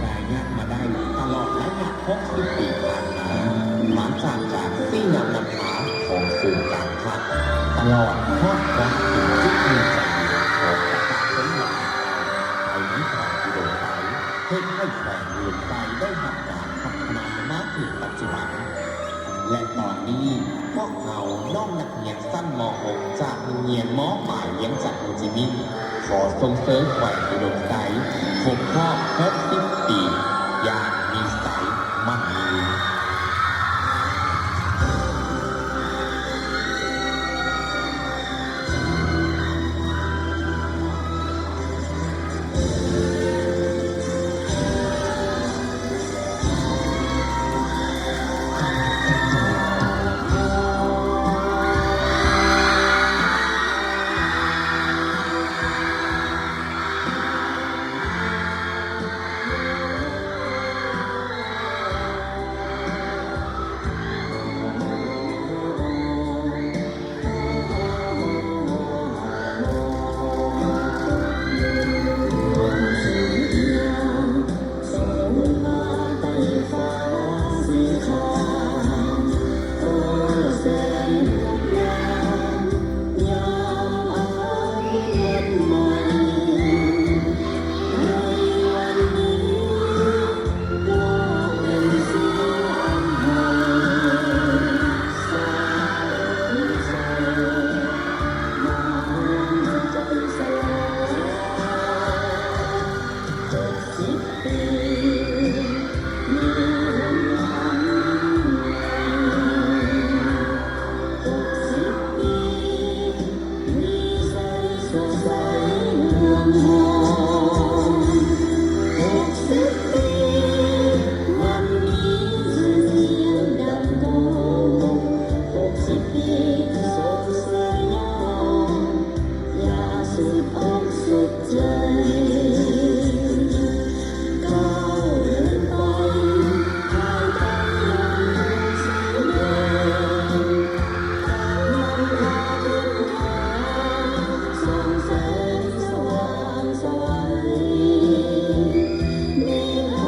รายงานมาได้ตลอดระยะ60 ปีผ่านมาจากการซี่นำนำหาของศูนย์การค้าตลอดทอดรักถึงจุดยืนใจของประชาชนหลักไอ้นิทานอุดมไซให้แฟนเรียนใจได้ทำการพัฒนามาถึงปัจจุบันและตอนนี้พวกเราน้องนักเรียนสั้นม .6 จากโรงเรียนม.หมายเลี้ยงจากโฮจิมินห์ขอส่งเสริมแขวงอุดมไซครบรอบ60 ปีอย่างมีใสมั่นยืนมี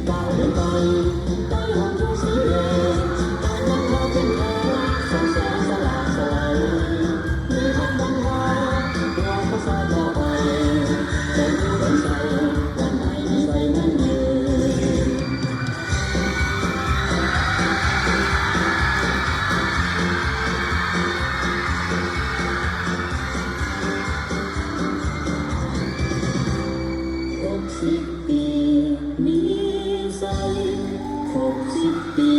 ก้าวเดินไปใต้ห้องทุกสีแดงการนำพาเป็นแรงส่งแสงสว่างสวยมีทางบังคับเราก็สร้างต่อไปจนถึงวันใสวันไหนมีใจนั้นยืน 60 ปีมีใส60 ปี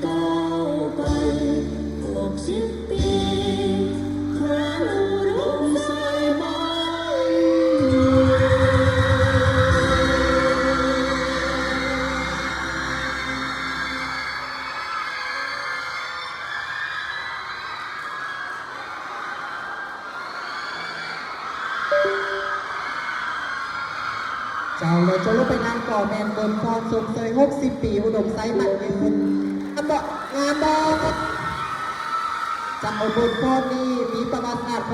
ก้าวไป60 ปีพระอุดมใสมันยืน เจ้าเราจะลุกไปงานก่อแมนเบิร์นพรสมเสย60 ปีอุดมไซส์มันยืนงานบอกงานบอกเจ้าเบิร์นพรนี่มีประวัติศาสตร์